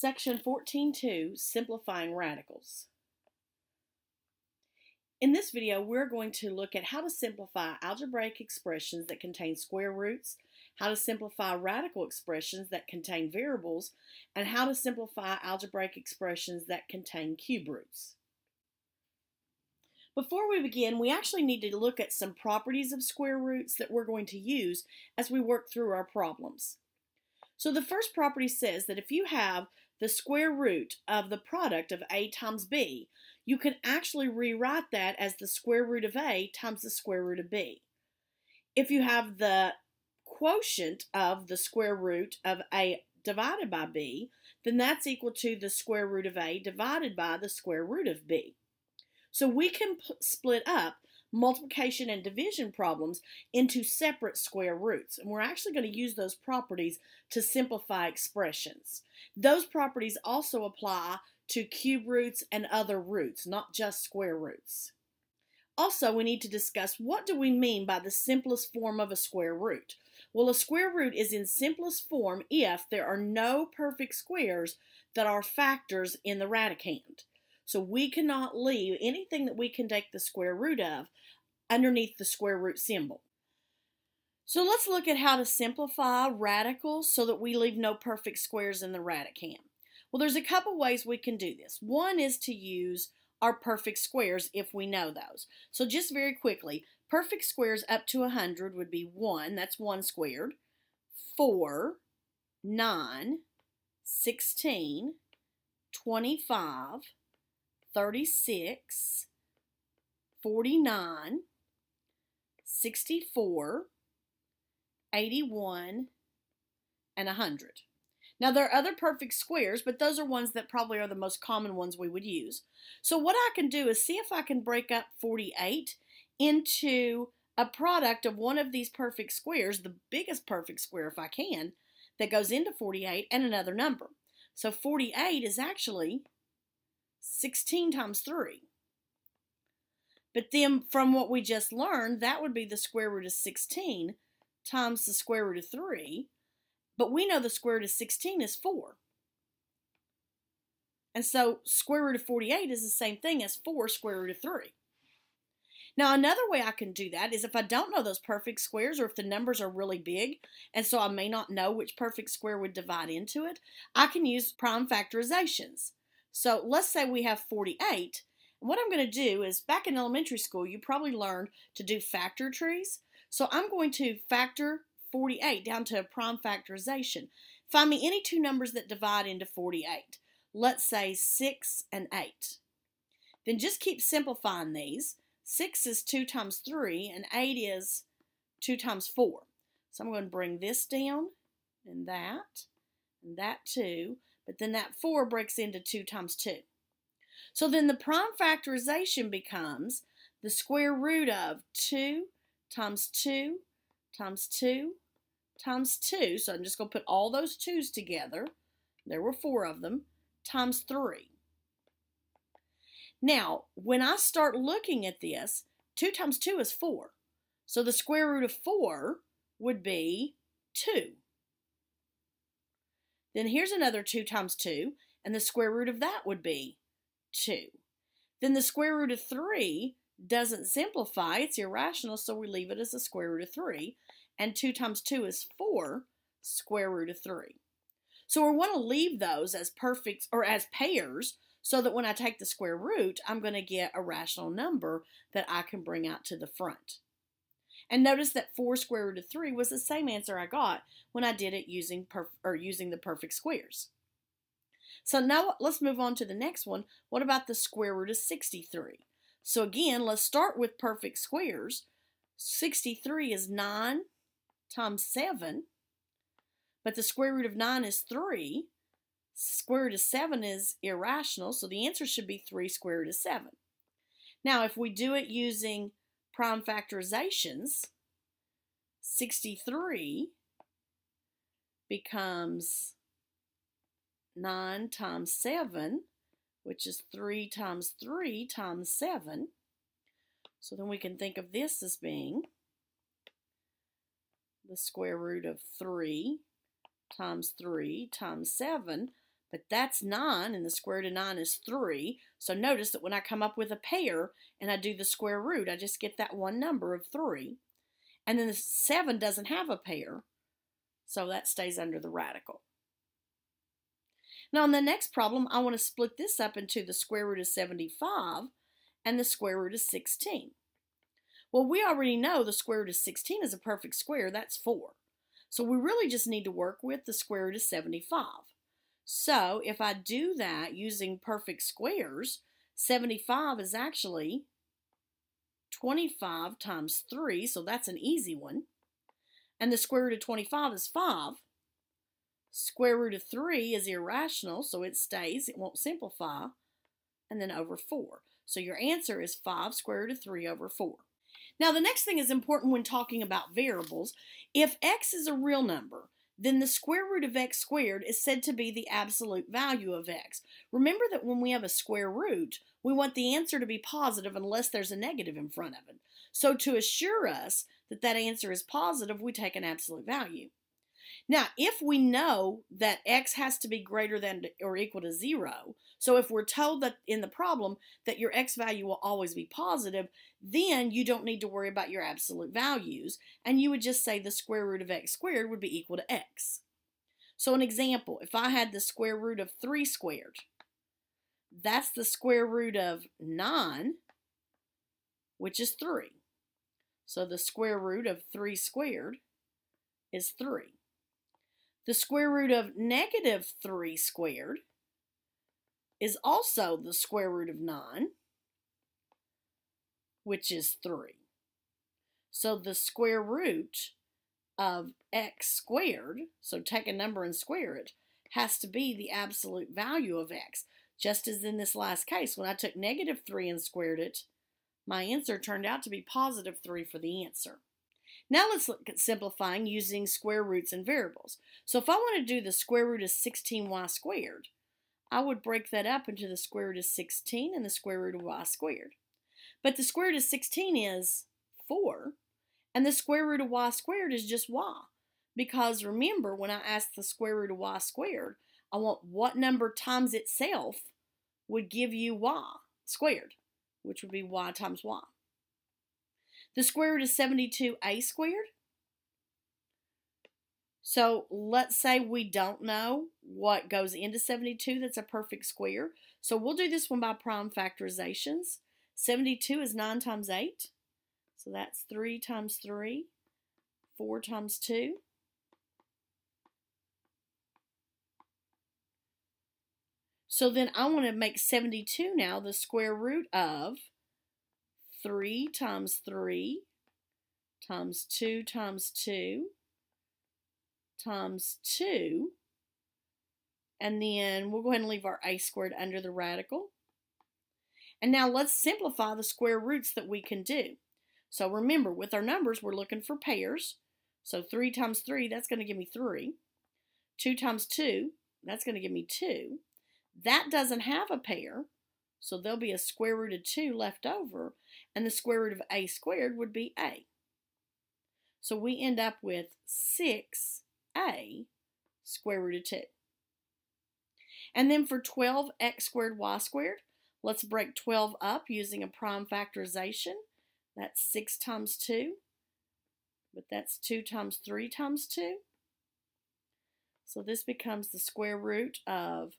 Section 14.2, Simplifying Radicals. In this video, we're going to look at how to simplify algebraic expressions that contain square roots, how to simplify radical expressions that contain variables, and how to simplify algebraic expressions that contain cube roots. Before we begin, we actually need to look at some properties of square roots that we're going to use as we work through our problems. So the first property says that if you have the square root of the product of a times b, you can actually rewrite that as the square root of a times the square root of b. If you have the quotient of the square root of a divided by b, then that's equal to the square root of a divided by the square root of b. So we can split up multiplication and division problems into separate square roots, and we're actually going to use those properties to simplify expressions. Those properties also apply to cube roots and other roots, not just square roots. Also, we need to discuss what do we mean by the simplest form of a square root. Well, a square root is in simplest form if there are no perfect squares that are factors in the radicand. So we cannot leave anything that we can take the square root of underneath the square root symbol. So let's look at how to simplify radicals so that we leave no perfect squares in the radicand. Well, there's a couple ways we can do this. One is to use our perfect squares if we know those. So just very quickly, perfect squares up to 100 would be 1, that's 1 squared, 4, 9, 16, 25, 36, 49, 64, 81, and 100. Now there are other perfect squares, but those are ones that probably are the most common ones we would use. So what I can do is see if I can break up 48 into a product of one of these perfect squares, the biggest perfect square if I can, that goes into 48 and another number. So 48 is actually 16 times 3. But then from what we just learned, that would be the square root of 16 times the square root of 3. But we know the square root of 16 is 4. And so square root of 48 is the same thing as 4 square root of 3. Now another way I can do that is if I don't know those perfect squares, or if the numbers are really big and so I may not know which perfect square would divide into it, I can use prime factorizations. So let's say we have 48. What I'm going to do is, back in elementary school, you probably learned to do factor trees. So I'm going to factor 48 down to a prime factorization. Find me any two numbers that divide into 48. Let's say 6 and 8. Then just keep simplifying these. 6 is 2 times 3, and 8 is 2 times 4. So I'm going to bring this down, and that too. But then that 4 breaks into 2 times 2. So then the prime factorization becomes the square root of 2 times 2 times 2 times 2. So I'm just going to put all those 2's together. There were 4 of them, times 3. Now, when I start looking at this, 2 times 2 is 4. So the square root of 4 would be 2. Then here's another 2 times 2, and the square root of that would be 2. Then the square root of 3 doesn't simplify, it's irrational, so we leave it as the square root of 3. And 2 times 2 is 4, square root of 3. So we want to leave those as perfect, or as pairs, so that when I take the square root, I'm going to get a rational number that I can bring out to the front. And notice that 4 square root of 3 was the same answer I got when I did it using the perfect squares. So now let's move on to the next one. What about the square root of 63? So again, let's start with perfect squares. 63 is 9 times 7, but the square root of 9 is 3. Square root of 7 is irrational, so the answer should be 3 square root of 7. Now, if we do it using prime factorizations, 63 becomes 9 times 7, which is 3 times 3 times 7. So then we can think of this as being the square root of 3 times 3 times 7. But that's 9, and the square root of 9 is 3. So notice that when I come up with a pair and I do the square root, I just get that one number of 3. And then the 7 doesn't have a pair, so that stays under the radical. Now in the next problem, I want to split this up into the square root of 75 and the square root of 16. Well, we already know the square root of 16 is a perfect square. That's 4. So we really just need to work with the square root of 75. So if I do that using perfect squares, 75 is actually 25 times 3, so that's an easy one. And the square root of 25 is 5. Square root of 3 is irrational, so it stays. It won't simplify. And then over 4. So your answer is 5 square root of 3 over 4. Now the next thing is important when talking about variables. If x is a real number, then the square root of x squared is said to be the absolute value of x. Remember that when we have a square root, we want the answer to be positive unless there's a negative in front of it. So to assure us that that answer is positive, we take an absolute value. Now, if we know that x has to be greater than or equal to 0, so if we're told that in the problem that your x value will always be positive, then you don't need to worry about your absolute values, and you would just say the square root of x squared would be equal to x. So an example, if I had the square root of 3 squared, that's the square root of 9, which is 3. So the square root of 3 squared is 3. The square root of negative 3 squared is also the square root of 9, which is 3. So the square root of x squared, so take a number and square it, has to be the absolute value of x. Just as in this last case, when I took negative 3 and squared it, my answer turned out to be positive 3 for the answer. Now let's look at simplifying using square roots and variables. So if I want to do the square root of 16y squared, I would break that up into the square root of 16 and the square root of y squared. But the square root of 16 is 4, and the square root of y squared is just y. Because remember, when I ask the square root of y squared, I want what number times itself would give you y squared, which would be y times y. The square root of 72a squared. So let's say we don't know what goes into 72 that's a perfect square. So we'll do this one by prime factorizations. 72 is 9 times 8. So that's 3 times 3, 4 times 2. So then I want to make 72 now the square root of 3 times 3 times 2 times 2 times 2, and then we'll go ahead and leave our a squared under the radical. And now let's simplify the square roots that we can do. So remember, with our numbers, we're looking for pairs. So 3 times 3, that's going to give me 3. 2 times 2, that's going to give me 2. That doesn't have a pair, so there'll be a square root of 2 left over, and the square root of a squared would be a. So we end up with 6a square root of 2. And then for 12x squared y squared, let's break 12 up using a prime factorization. That's 6 times 2, but that's 2 times 3 times 2. So this becomes the square root of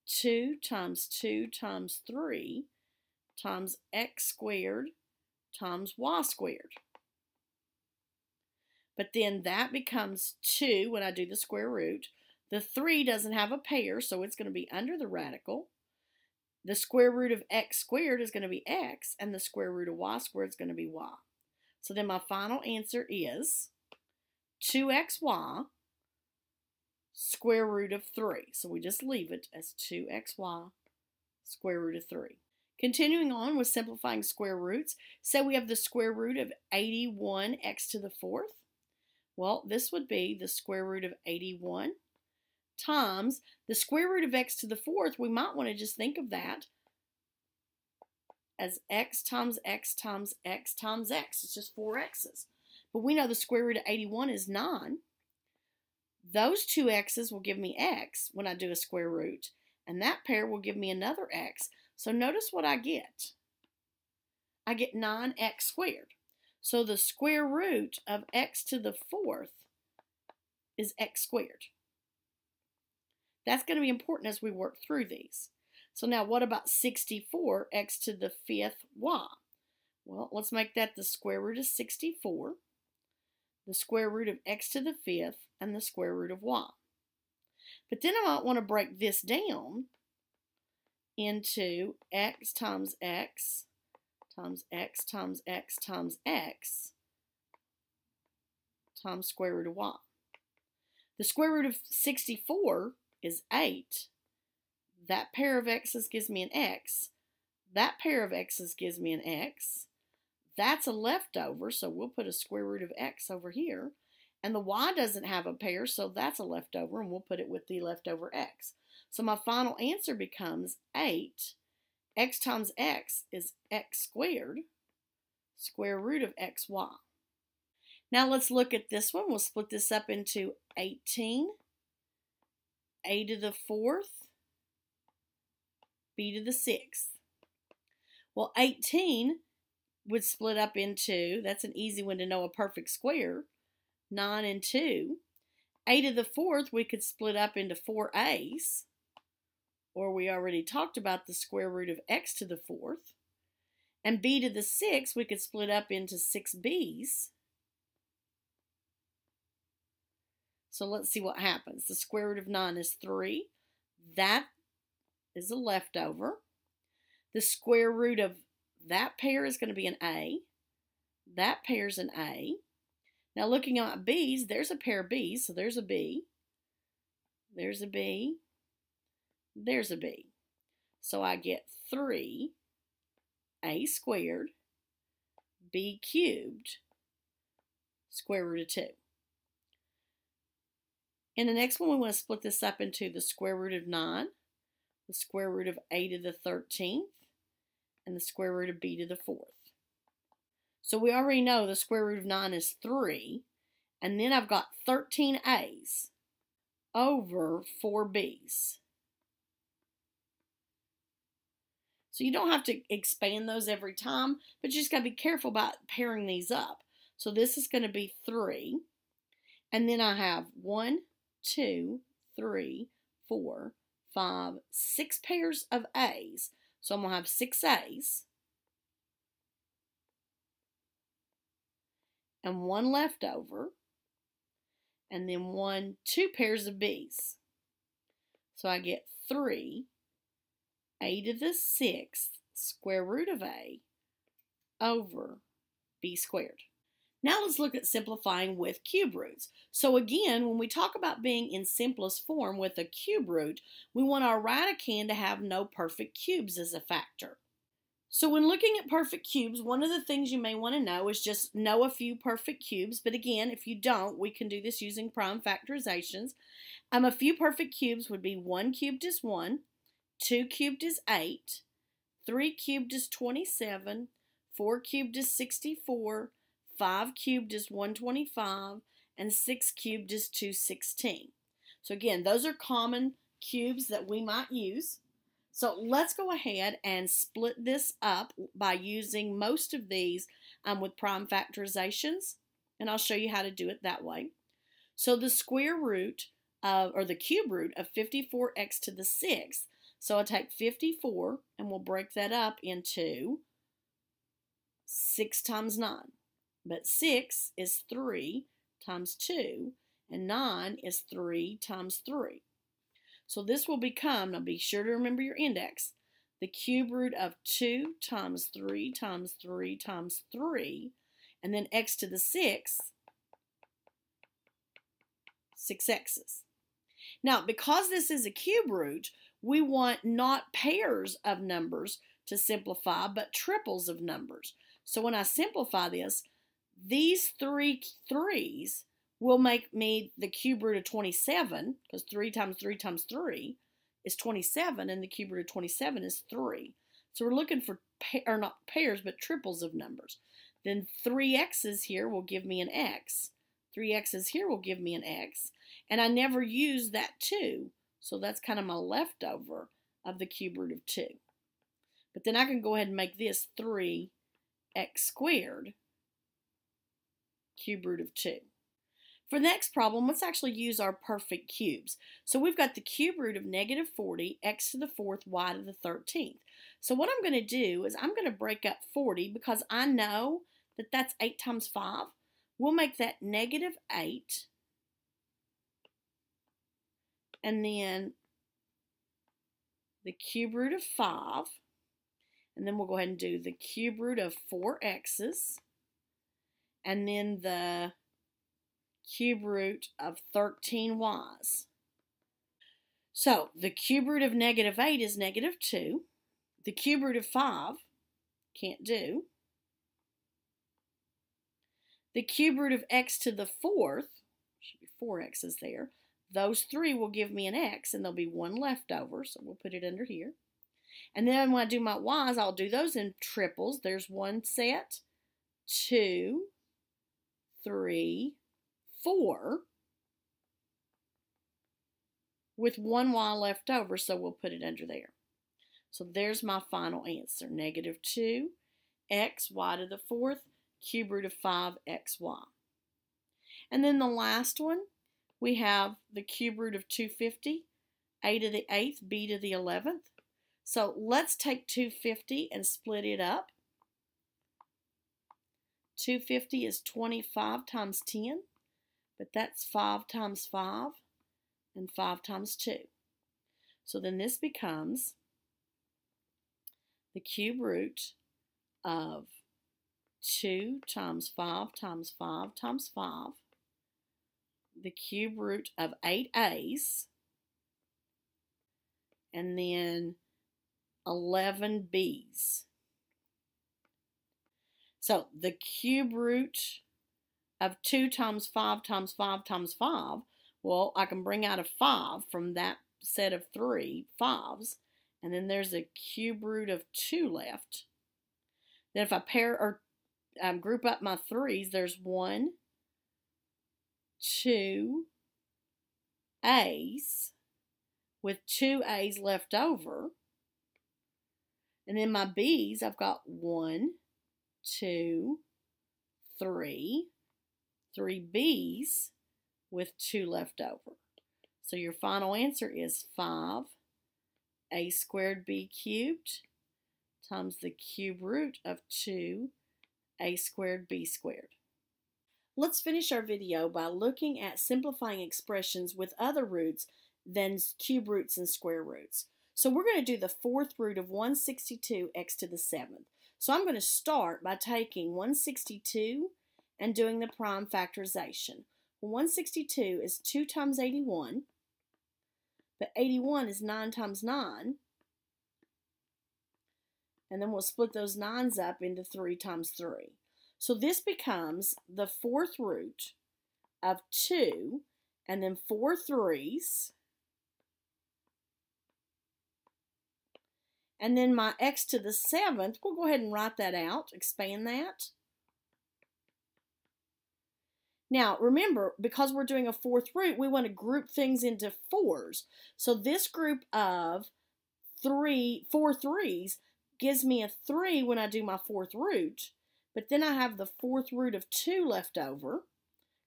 2 times 2 times 3 times x squared times y squared. But then that becomes 2 when I do the square root. The 3 doesn't have a pair, so it's going to be under the radical. The square root of x squared is going to be x, and the square root of y squared is going to be y. So then my final answer is 2xy square root of 3. So we just leave it as 2xy square root of 3. Continuing on with simplifying square roots, say we have the square root of 81x to the 4th. Well, this would be the square root of 81 times the square root of x to the 4th. We might want to just think of that as x times x times x times x. It's just 4 x's. But we know the square root of 81 is 9. Those two x's will give me x when I do a square root, and that pair will give me another x. So notice what I get. I get 9x squared. So the square root of x to the fourth is x squared. That's going to be important as we work through these. So now what about 64 x to the fifth y? Well, let's make that the square root of 64, the square root of x to the fifth, and the square root of y. But then I might want to break this down into x times x times x times x times x times square root of y. The square root of 64 is 8. That pair of x's gives me an x. That pair of x's gives me an x. That's a leftover, so we'll put a square root of x over here. And the y doesn't have a pair, so that's a leftover, and we'll put it with the leftover x. So my final answer becomes 8. X times x is x squared, square root of xy. Now let's look at this one. We'll split this up into 18, a to the fourth, b to the sixth. Well, 18 would split up into, that's an easy one to know, a perfect square, 9 and 2. A to the fourth we could split up into 4 a's, or we already talked about the square root of x to the fourth. And b to the sixth we could split up into 6 b's. So let's see what happens. The square root of 9 is 3. That is a leftover. The square root of that pair is going to be an a. That pair is an a. Now looking at b's, there's a pair of b's, so there's a b. There's a b. There's a b. So I get 3 a squared b cubed square root of 2. In the next one, we want to split this up into the square root of 9, the square root of a to the 13th, and the square root of b to the 4th. So we already know the square root of 9 is 3, and then I've got 13 a's over 4 b's. So you don't have to expand those every time, but you just got to be careful about pairing these up. So this is going to be 3, and then I have 1, 2, 3, 4, 5, 6 pairs of a's. So I'm going to have 6 a's and 1 leftover, and then 2 pairs of b's. So I get 3 a to the 6th square root of a over b squared. Now let's look at simplifying with cube roots. So again, when we talk about being in simplest form with a cube root, we want our radicand to have no perfect cubes as a factor. So when looking at perfect cubes, one of the things you may want to know is just know a few perfect cubes. But again, if you don't, we can do this using prime factorizations. A few perfect cubes would be 1 cubed is 1, 2 cubed is 8, 3 cubed is 27, 4 cubed is 64, 5 cubed is 125, and 6 cubed is 216. So again, those are common cubes that we might use. So let's go ahead and split this up by using most of these with prime factorizations, and I'll show you how to do it that way. So the square root or the cube root of 54x to the 6th. So I'll take 54 and we'll break that up into 6 times 9. But 6 is 3 times 2, and 9 is 3 times 3. So this will become, now be sure to remember your index, the cube root of 2 times 3 times 3 times 3, and then x to the 6th, 6 x's. Now, because this is a cube root, we want not pairs of numbers to simplify, but triples of numbers. So when I simplify this, these 3 3's will make me the cube root of 27, because 3 times 3 times 3 is 27, and the cube root of 27 is 3. So we're looking for, or not pairs, but triples of numbers. Then 3 x's here will give me an x. 3 x's here will give me an x. And I never used that 2, so that's kind of my leftover of the cube root of 2. But then I can go ahead and make this 3x squared cube root of 2. For the next problem, let's actually use our perfect cubes. So we've got the cube root of negative 40, x to the 4th, y to the 13th. So what I'm going to do is I'm going to break up 40 because I know that that's 8 times 5. We'll make that negative 8. And then the cube root of 5. And then we'll go ahead and do the cube root of 4x's. And then the cube root of 13y's. So the cube root of negative 8 is negative 2. The cube root of 5, can't do. The cube root of x to the 4th, should be 4x's there. Those 3 will give me an x, and there'll be 1 left over, so we'll put it under here. And then when I do my y's, I'll do those in triples. There's 1 set, 2, 3, 4, with 1 y left over, so we'll put it under there. So there's my final answer, negative 2, x, y to the 4th, cube root of 5xy. And then the last one, we have the cube root of 250, a to the 8th, b to the 11th. So let's take 250 and split it up. 250 is 25 times 10, but that's 5 times 5 and 5 times 2. So then this becomes the cube root of 2 times 5 times 5 times 5, the cube root of 8a's, and then 11b's. So the cube root of 2 times 5 times 5 times 5, well, I can bring out a 5 from that set of 3 5's, and then there's a cube root of 2 left. Then if I pair or group up my 3's, there's 1, 2 a's with 2 a's left over. And then my b's, I've got 1, 2, 3 b's with 2 left over. So your final answer is 5 a squared b cubed times the cube root of 2 a squared b squared. Let's finish our video by looking at simplifying expressions with other roots than cube roots and square roots. So we're going to do the 4th root of 162 x to the 7th. So I'm going to start by taking 162 and doing the prime factorization. Well, 162 is 2 times 81, but 81 is 9 times 9. And then we'll split those 9's up into 3 times 3. So this becomes the 4th root of 2, and then 4 3's. And then my x to the 7th, we'll go ahead and write that out, expand that. Now, remember, because we're doing a 4th root, we want to group things into 4's. So this group of 4 3's gives me a 3 when I do my 4th root, but then I have the 4th root of 2 left over,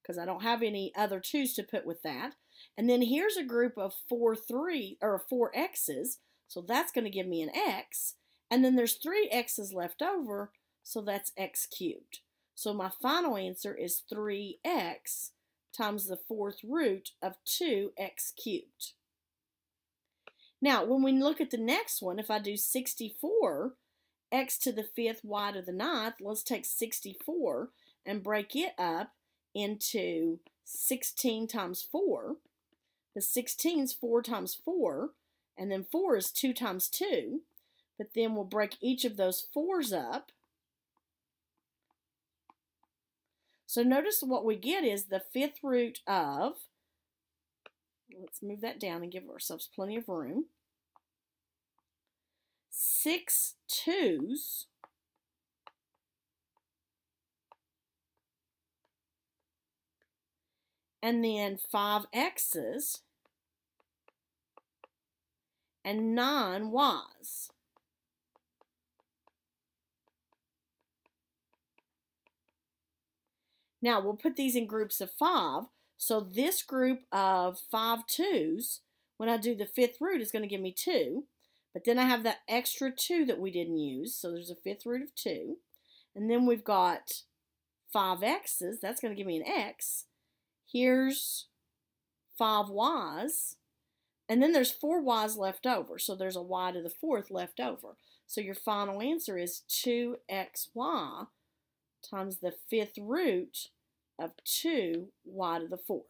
because I don't have any other 2's to put with that. And then here's a group of 4 x's, so that's going to give me an x. And then there's 3 x's left over, so that's x cubed. So my final answer is 3x times the 4th root of 2x cubed. Now, when we look at the next one, if I do 64, x to the 5th, y to the 9th, let's take 64 and break it up into 16 times 4. The 16 is 4 times 4, and then 4 is 2 times 2. But then we'll break each of those 4's up. So notice what we get is the 5th root of, let's move that down and give ourselves plenty of room, 6 2's and then 5x's, and 9y's. Now we'll put these in groups of 5. So this group of 5 2's, when I do the fifth root, is going to give me 2. But then I have that extra 2 that we didn't use. So there's a fifth root of 2. And then we've got 5x's. That's going to give me an x. Here's 5y's. And then there's 4y's left over. So there's a y to the fourth left over. So your final answer is 2xy times the fifth root of 2y to the fourth.